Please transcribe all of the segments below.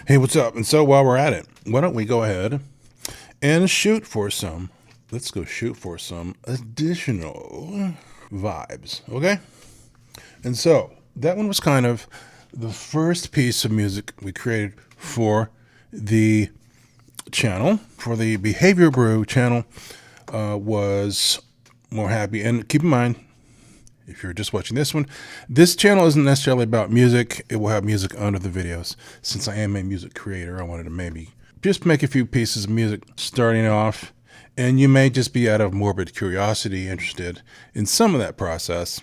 Hey, what's up? And so while we're at it, why don't we go ahead and shoot for some, let's go shoot for some additional vibes, okay? And so that one was kind of the first piece of music we created for the channel, for the Behavior Brew channel, was more happy. And keep in mind, if you're just watching this one, this channel isn't necessarily about music. It will have music under the videos. Since I am a music creator, I wanted to maybe just make a few pieces of music starting off. And you may just be out of morbid curiosity interested in some of that process.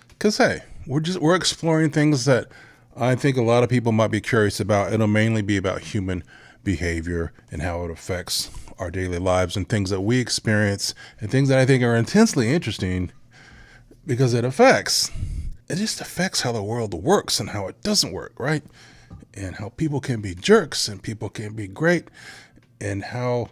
Because, hey, we're exploring things that I think a lot of people might be curious about. It'll mainly be about human behavior and how it affects our daily lives and things that we experience and things that I think are intensely interesting because it just affects how the world works and how it doesn't work, right? And how people can be jerks and people can be great, and how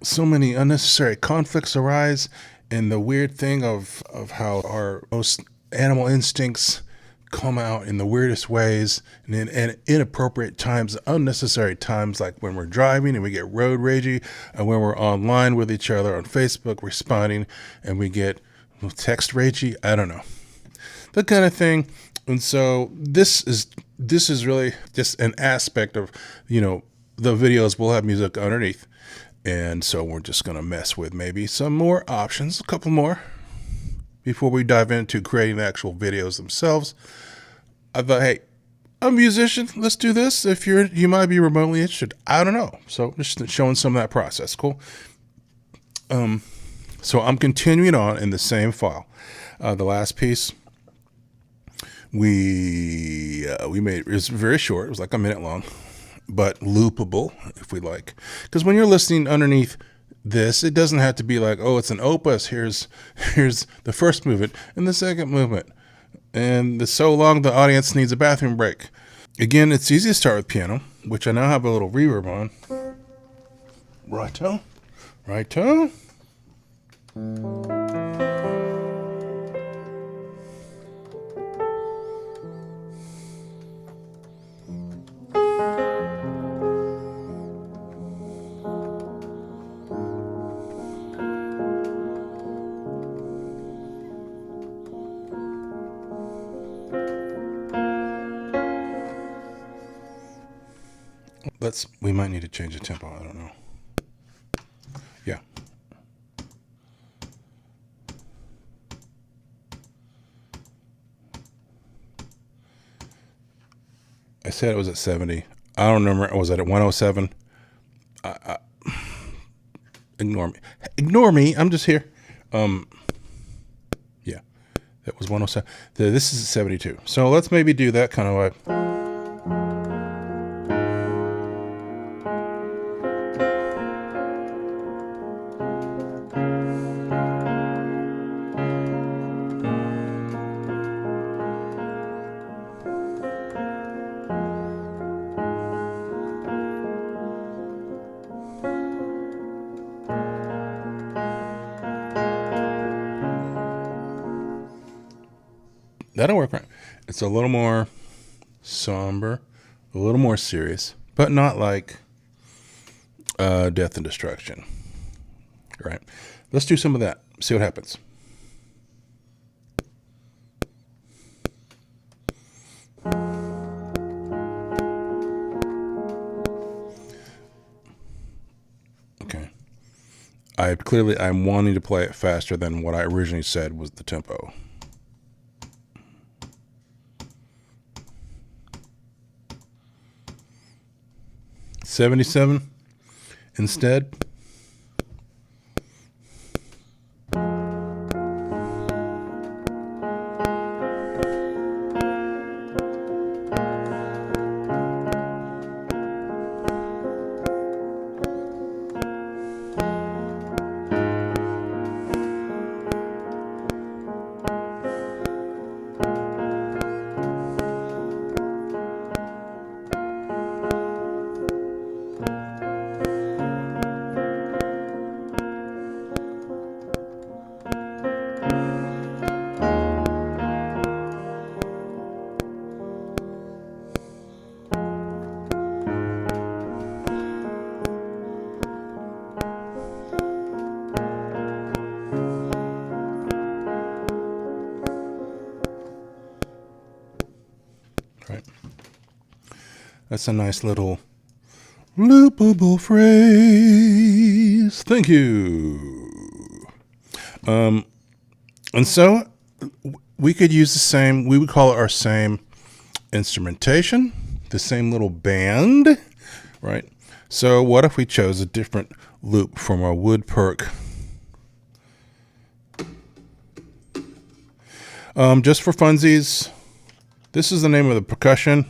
so many unnecessary conflicts arise, and the weird thing of how our most animal instincts come out in the weirdest ways and in inappropriate times, unnecessary times, like when we're driving and we get road ragey, and when we're online with each other on Facebook responding and we get text ragey. I don't know, that kind of thing. And so this is really just an aspect of, the videos will have music underneath. And so we're just going to mess with maybe some more options, a couple more, before we dive into creating the actual videos themselves. I thought, hey, I'm a musician, let's do this. If you might be remotely interested, I don't know. So just showing some of that process. Cool. So I'm continuing on in the same file. The last piece we made, it was very short. It was like a minute long, but loopable if we like. Because when you're listening underneath this, it doesn't have to be like, oh, it's an opus. Here's the first movement and the second movement, and it's so long the audience needs a bathroom break. Again, it's easy to start with piano, which I now have a little reverb on. Righto. We might need to change the tempo. I don't know. Yeah. I said it was at 70. I don't remember. Was it at 107? Ignore me. Ignore me. I'm just here. Yeah. That was 107. This is 72. So let's maybe do that kind of vibe. That'll work, right? It's a little more somber, a little more serious, but not like death and destruction. Right? Let's do some of that. See what happens. Okay. I'm wanting to play it faster than what I originally said was the tempo. $77 instead. That's a nice little loopable phrase. Thank you. And so we could use the same, we would call it our same instrumentation, the same little band, right? So what if we chose a different loop from our wood perk? Just for funsies, this is the name of the percussion.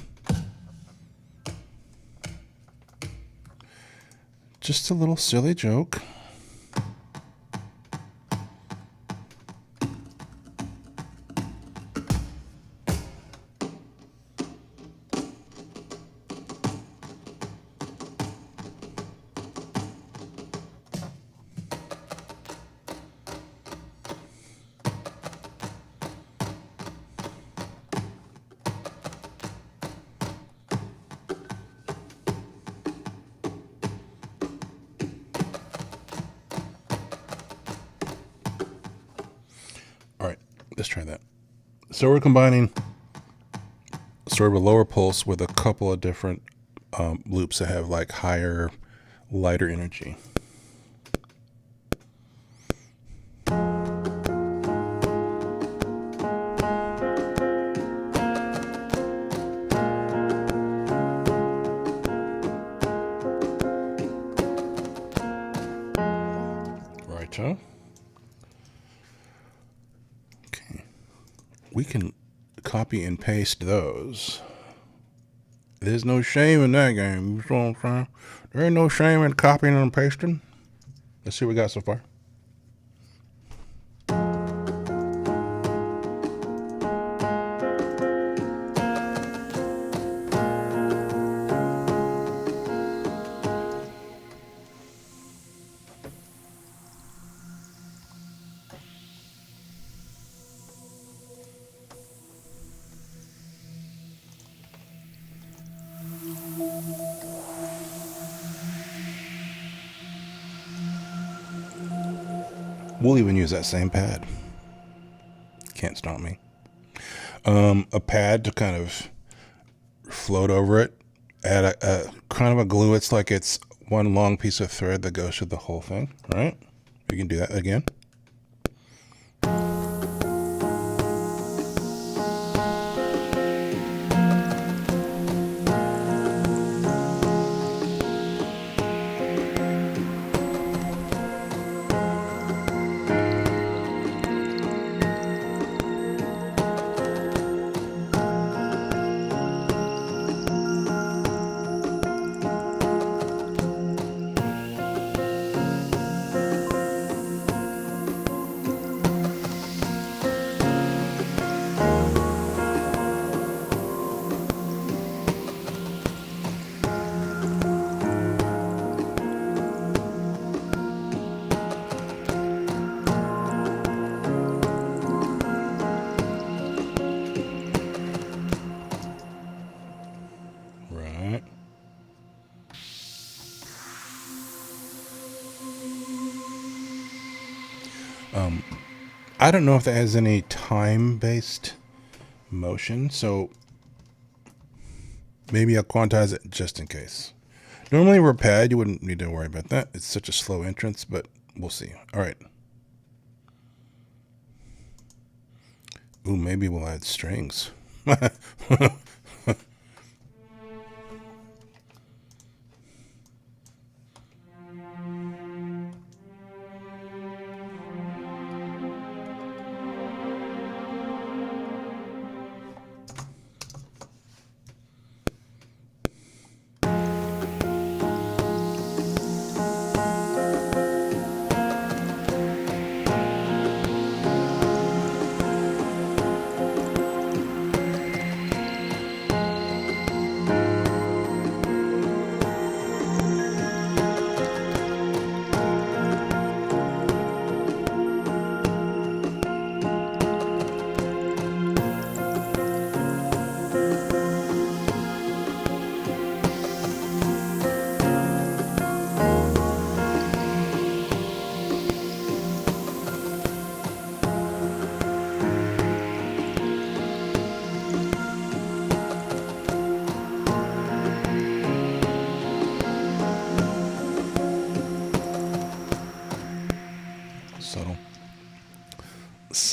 Just a little silly joke. All right, let's try that. So we're combining sort of a lower pulse with a couple of different loops that have like higher, lighter energy. Righto. Okay. We can copy and paste those. There's no shame in that game. You know what I'm saying? There ain't no shame in copying and pasting. Let's see what we got so far. We'll even use that same pad. Can't stop me. A pad to kind of float over it. Add a kind of a glue. It's like it's one long piece of thread that goes through the whole thing. Right? We can do that again. Right. I don't know if that has any time-based motion, so maybe I'll quantize it just in case. Normally with a pad, you wouldn't need to worry about that. It's such a slow entrance, but we'll see. All right. Ooh, maybe we'll add strings.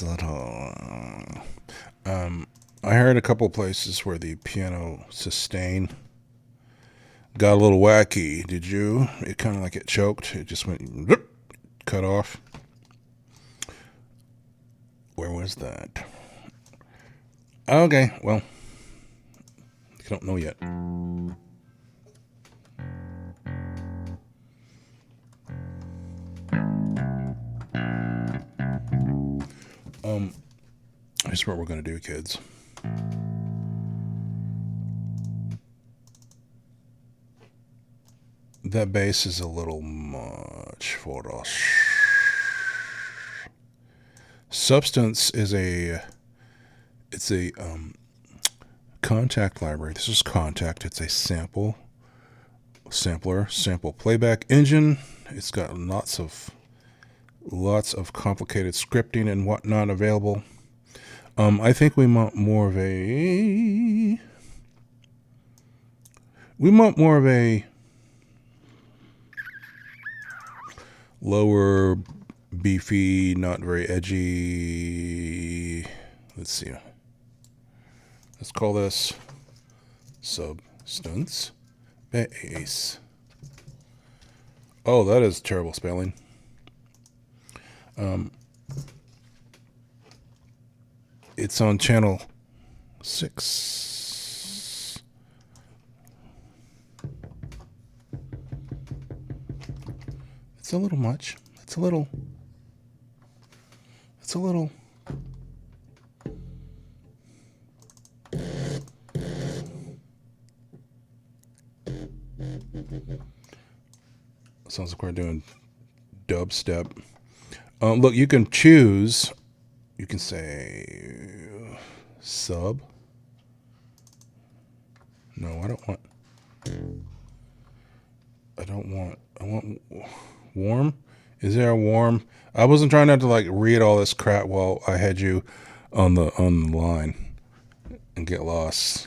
subtle. I heard a couple places where the piano sustain got a little wacky. Did you? It kind of like it choked. It just went cut off. Where was that? Okay, well, I don't know yet. Here's what we're gonna do, kids. That bass is a little much for us. Substance is it's a contact library. This is contact. It's a sampler, sample playback engine. It's got lots of complicated scripting and whatnot available. I think we want more of a lower, beefy, not very edgy. Let's see. Let's call this substance bass. Oh, that is terrible spelling. It's on channel 6. It's a little much. It's a little. Sounds like we're doing dubstep. Look, you can choose. You can say sub. No, I want warm. Is there a warm? I wasn't trying not to like read all this crap while I had you on the line and get lost.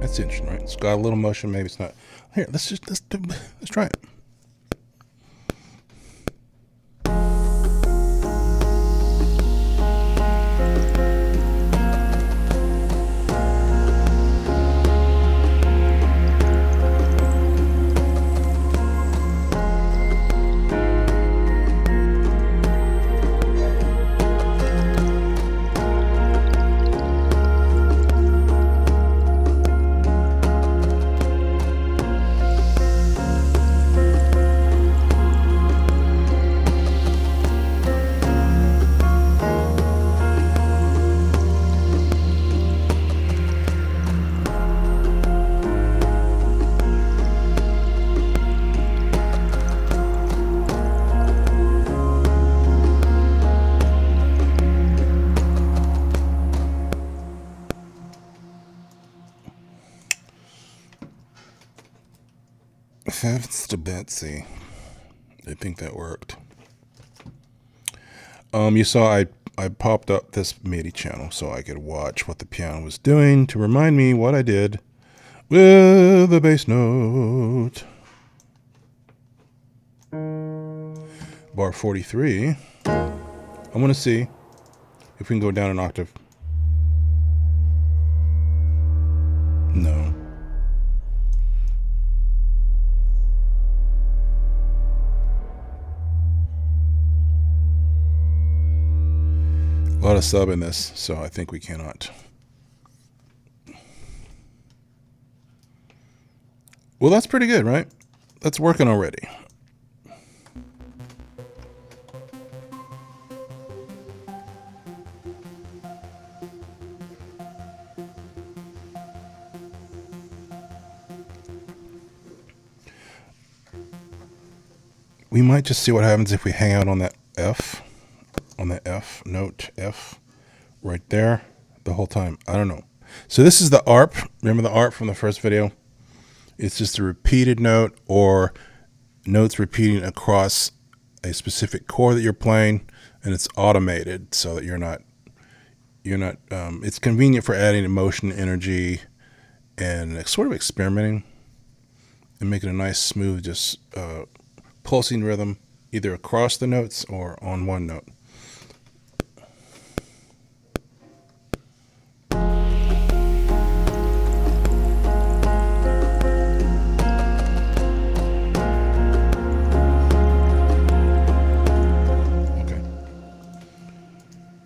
That's interesting, right? It's got a little motion. Maybe it's not. Here, let's try it. Thanks to Betsy. I think that worked. You saw I popped up this MIDI channel so I could watch what the piano was doing to remind me what I did with the bass note. Bar 43. I want to see if we can go down an octave. No. a sub in this, so I think we cannot. Well, that's pretty good, right? That's working already. We might just see what happens if we hang out on that F, note F, right there, the whole time. I don't know. So this is the ARP. Remember the ARP from the first video? It's just a repeated note or notes repeating across a specific chord that you're playing, and it's automated so that you're not, it's convenient for adding emotion, energy, and sort of experimenting and making a nice, smooth, just pulsing rhythm either across the notes or on one note. Okay.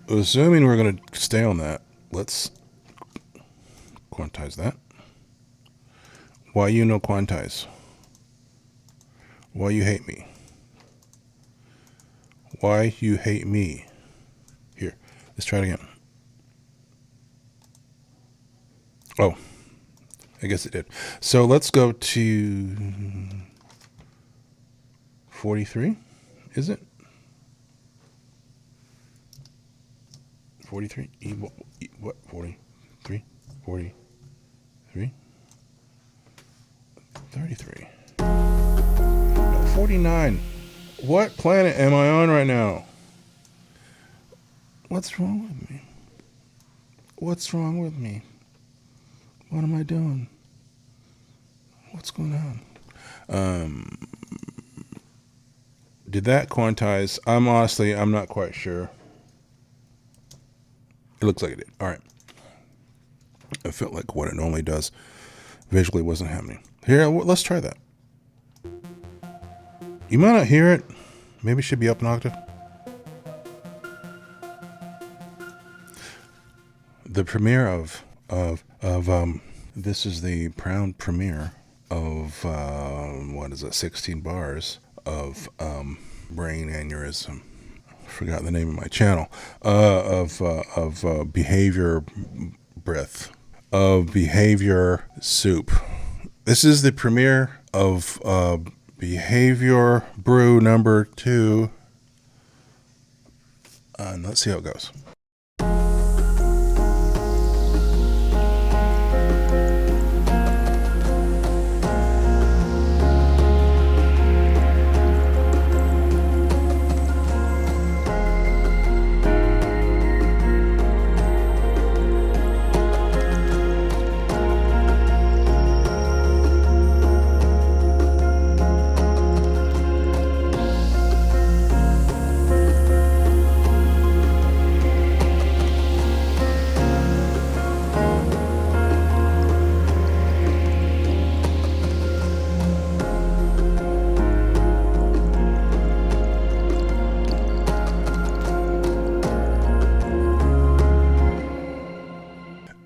Assuming we're going to stay on that, let's quantize that. Why you no quantize? Why you hate me? Why you hate me? Here, let's try it again. Oh, I guess it did. So let's go to 43. Is it 43? What? 43? 43? 33. No, 49. What planet am I on right now? What's wrong with me? What's wrong with me? What am I doing? What's going on? Did that quantize? I'm not quite sure. It looks like it did. All right. I felt like what it normally does visually wasn't happening. Here, let's try that. You might not hear it. Maybe it should be up an octave. The premiere of this is the proud premiere of what is it? 16 bars of brain aneurysm. I forgot the name of my channel. Of behavior breath. Of behavior soup. This is the premiere of Behavior Brew number 2. And let's see how it goes.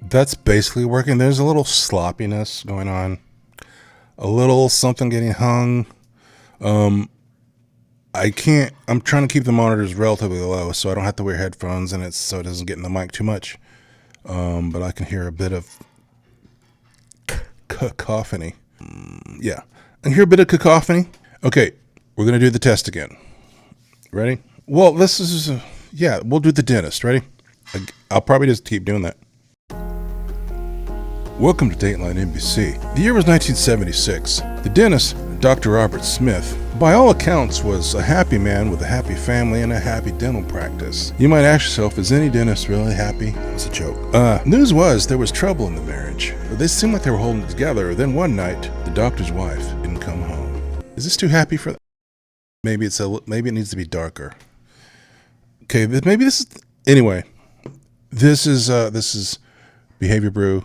That's basically working. There's a little sloppiness going on, a little something getting hung. I'm trying to keep the monitors relatively low so I don't have to wear headphones and so it doesn't get in the mic too much. But I can hear a bit of cacophony. Yeah, I can hear a bit of cacophony. Okay, we're going to do the test again. Ready? Well, this is, yeah, we'll do the dentist. Ready? I'll probably just keep doing that. Welcome to Dateline NBC. The year was 1976. The dentist, Dr. Robert Smith, by all accounts was a happy man with a happy family and a happy dental practice. You might ask yourself, is any dentist really happy? It's a joke. News was there was trouble in the marriage. They seemed like they were holding it together. Then one night, the doctor's wife didn't come home. Is this too happy for that? Maybe it needs to be darker. Okay, maybe this is, anyway, this is Behavior Brew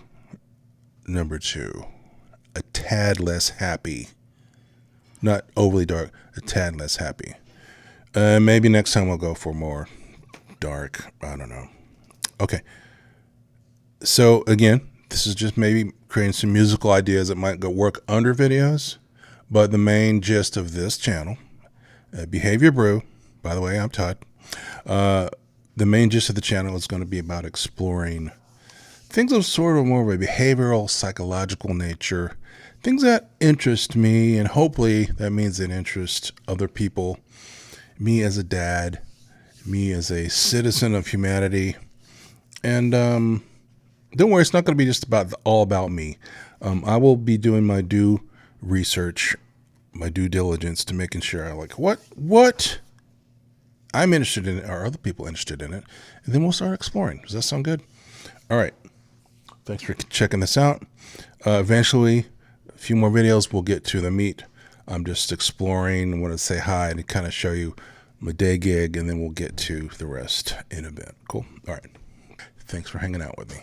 number 2, a tad less happy, not overly dark, a tad less happy. Maybe next time we'll go for more dark. I don't know. Okay. So again, this is just maybe creating some musical ideas that might go work under videos, but the main gist of this channel, Behavior Brew, by the way, I'm Todd. The main gist of the channel is going to be about exploring things of sort of more of a behavioral, psychological nature, things that interest me, and hopefully that means it interests other people, me as a dad, me as a citizen of humanity, and don't worry, it's not going to be just all about me. I will be doing my due research, my due diligence to making sure I like what I'm interested in, or other people interested in it, and then we'll start exploring. Does that sound good? All right. Thanks for checking this out. Eventually, a few more videos, we'll get to the meat. I'm just exploring. I want to say hi and kind of show you my day gig, and then we'll get to the rest in a bit. Cool. All right. Thanks for hanging out with me.